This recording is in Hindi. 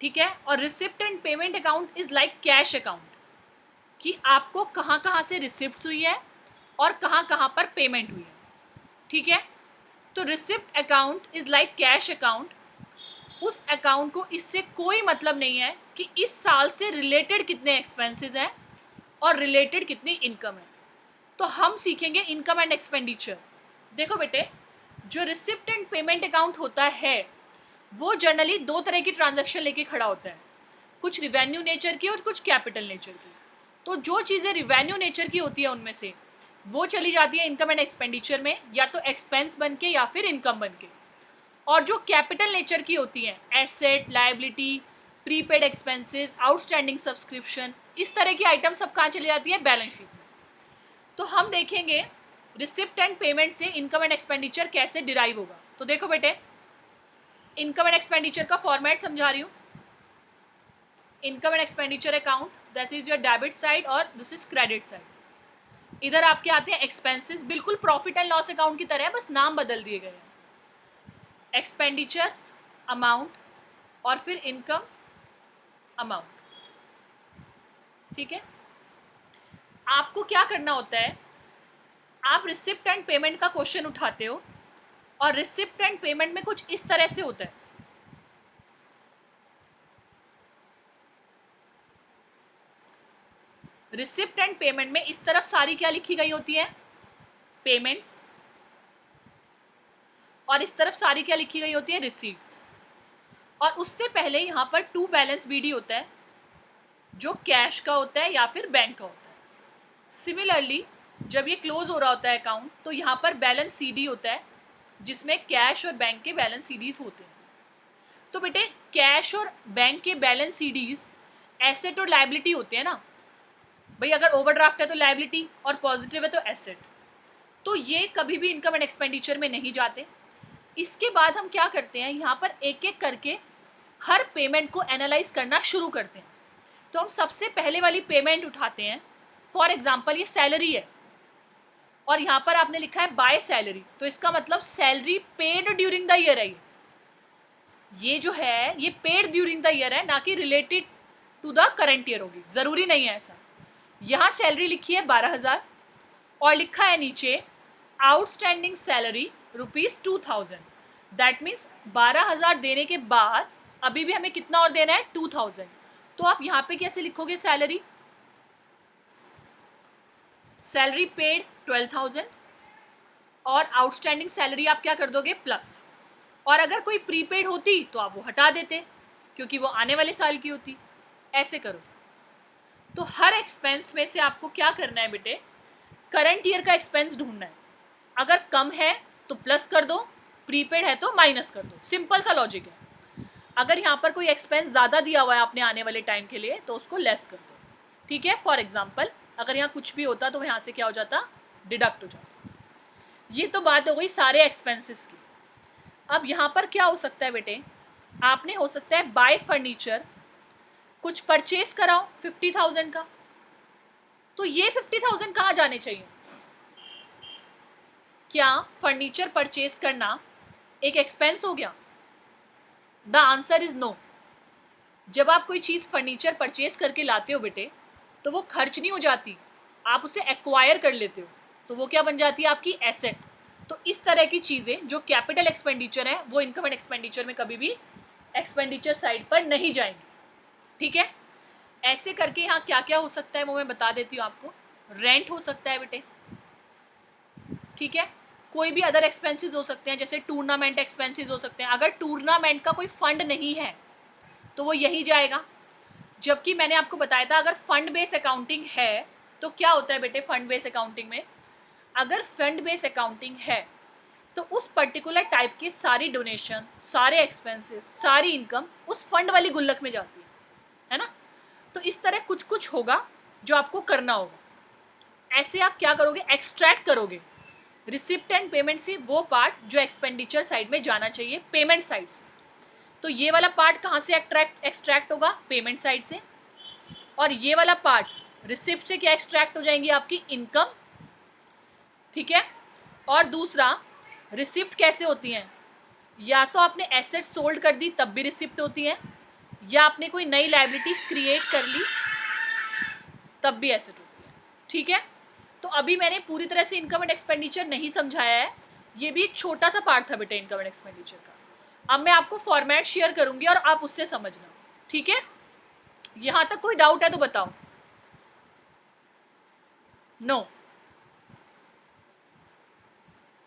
ठीक है। और receipt and payment account is like cash account, कि आपको कहाँ कहाँ से रिसिप्ट हुई है और कहाँ कहाँ पर पेमेंट हुई है। ठीक है। तो receipt account is like cash account, उस अकाउंट को इससे कोई मतलब नहीं है कि इस साल से रिलेटेड कितने एक्सपेंसेस हैं और रिलेटेड कितनी इनकम है। तो हम सीखेंगे इनकम एंड एक्सपेंडिचर। देखो बेटे, जो रिसिप्ट एंड पेमेंट अकाउंट होता है वो जनरली दो तरह की ट्रांजैक्शन लेके खड़ा होता है, कुछ रिवेन्यू नेचर की और कुछ कैपिटल नेचर की। तो जो चीज़ें रिवेन्यू नेचर की होती है उनमें से वो चली जाती है इनकम एंड एक्सपेंडिचर में, या तो एक्सपेंस बन के या फिर इनकम बन के। और जो कैपिटल नेचर की होती हैं, asset, liability, prepaid expenses, outstanding subscription, इस तरह की आइटम सब कहाँ चली जाती है? बैलेंस शीट में। तो हम देखेंगे रिसिप्ट एंड पेमेंट से इनकम एंड एक्सपेंडिचर कैसे डिराइव होगा। तो देखो बेटे, इनकम एंड एक्सपेंडिचर का फॉर्मेट समझा रही हूँ। Income and expenditure account, that is your debit side और दिस इज क्रेडिट साइड। इधर आपके आते हैं एक्सपेंसेस, बिल्कुल प्रॉफिट एंड लॉस अकाउंट की तरह है, बस नाम बदल दिए गए हैं। एक्सपेंडिचर्स अमाउंट और फिर इनकम अमाउंट। ठीक है। आपको क्या करना होता है, आप रिसिप्ट एंड पेमेंट का क्वेश्चन उठाते हो और रिसिप्ट एंड पेमेंट में कुछ इस तरह से होता है। रिसिप्ट एंड पेमेंट में इस तरफ सारी क्या लिखी गई होती है? पेमेंट्स। और इस तरफ सारी क्या लिखी गई होती है? रिसीट्स। और उससे पहले यहाँ पर टू बैलेंस बीडी होता है जो कैश का होता है या फिर बैंक का होता है। सिमिलरली जब ये क्लोज हो रहा होता है अकाउंट तो यहाँ पर बैलेंस सीडी होता है जिसमें कैश और बैंक के बैलेंस सीडीज होते हैं। तो बेटे, कैश और बैंक के बैलेंस सीडीज एसेट और लायबिलिटी होते हैं ना भाई। अगर ओवरड्राफ्ट है तो लायबिलिटी और पॉजिटिव है तो एसेट। तो ये कभी भी इनकम एंड एक्सपेंडिचर में नहीं जाते। इसके बाद हम क्या करते हैं, यहाँ पर एक एक करके हर पेमेंट को एनालाइज करना शुरू करते हैं। तो हम सबसे पहले वाली पेमेंट उठाते हैं। फॉर एग्जाम्पल ये सैलरी है और यहाँ पर आपने लिखा है बाय सैलरी, तो इसका मतलब salary paid during the year है। ये जो है ये पेड ड्यूरिंग द ईयर है, ना कि related to the current year होगी। ज़रूरी नहीं है ऐसा। यहाँ सैलरी लिखी है 12,000 और लिखा है नीचे आउटस्टैंडिंग सैलरी ₹2000। दैट मीन्स 12,000 देने के बाद अभी भी हमें कितना और देना है? 2000। तो आप यहाँ पे कैसे लिखोगे? सैलरी पेड 12,000 और आउटस्टैंडिंग सैलरी आप क्या कर दोगे? प्लस। और अगर कोई प्रीपेड होती तो आप वो हटा देते क्योंकि वो आने वाले साल की होती। ऐसे करो। तो हर एक्सपेंस में से आपको क्या करना है बेटे? करंट ईयर का एक्सपेंस ढूंढना है। अगर कम है तो प्लस कर दो, प्रीपेड है तो माइनस कर दो। सिंपल सा लॉजिक है। अगर यहाँ पर कोई एक्सपेंस ज़्यादा दिया हुआ है आपने आने वाले टाइम के लिए तो उसको लेस कर दो। ठीक है। फॉर एग्जाम्पल अगर यहाँ कुछ भी होता तो यहाँ से क्या हो जाता? डिडक्ट हो जाता। ये तो बात हो गई सारे एक्सपेंसेस की। अब यहाँ पर क्या हो सकता है बेटे? आपने हो सकता है बाय फर्नीचर कुछ परचेज कराओ 50,000 का। तो ये 50,000 कहाँ जाने चाहिए? क्या फर्नीचर परचेज करना एक एक्सपेंस हो गया? The answer is no. जब आप कोई चीज़ फर्नीचर परचेज करके लाते हो बेटे तो वो खर्च नहीं हो जाती, आप उसे एक्वायर कर लेते हो, तो वो क्या बन जाती है? आपकी एसेट। तो इस तरह की चीज़ें जो कैपिटल एक्सपेंडिचर है वो इनकम एंड एक्सपेंडिचर में कभी भी एक्सपेंडिचर साइड पर नहीं जाएंगी। ठीक है। ऐसे करके यहाँ क्या क्या हो सकता है वो मैं बता देती हूँ आपको। रेंट हो सकता है बेटे। ठीक है। कोई भी अदर एक्सपेंसेस हो सकते हैं, जैसे टूर्नामेंट एक्सपेंसेस हो सकते हैं। अगर टूर्नामेंट का कोई फंड नहीं है तो वो यही जाएगा। जबकि मैंने आपको बताया था अगर फंड बेस अकाउंटिंग है तो क्या होता है बेटे? फंड बेस अकाउंटिंग में अगर फंड बेस अकाउंटिंग है तो उस पर्टिकुलर टाइप की सारी डोनेशन, सारे एक्सपेंसेस, सारी इनकम उस फंड वाली गुल्लक में जाती है ना। तो इस तरह कुछ कुछ होगा जो आपको करना होगा। ऐसे आप क्या करोगे? एक्सट्रैक्ट करोगे रिसिप्ट एंड पेमेंट से वो पार्ट जो एक्सपेंडिचर साइड में जाना चाहिए पेमेंट साइड से। तो ये वाला पार्ट कहाँ से एक्सट्रैक्ट होगा? पेमेंट साइड से। और ये वाला पार्ट रिसिप्ट से क्या एक्सट्रैक्ट हो जाएंगी? आपकी इनकम। ठीक है। और दूसरा, रिसिप्ट कैसे होती हैं? या तो आपने एसेट सोल्ड कर दी तब भी रिसिप्ट होती है, या आपने कोई नई लायबिलिटी क्रिएट कर ली तब भी एसेट होती है। ठीक है, तो अभी मैंने पूरी तरह से इनकम एंड एक्सपेंडिचर नहीं समझाया है, ये भी एक छोटा सा पार्ट था बेटा इनकम एंड एक्सपेंडिचर का। अब मैं आपको फॉर्मेट शेयर करूंगी और आप उससे समझना। ठीक है, यहां तक कोई डाउट है तो बताओ। नो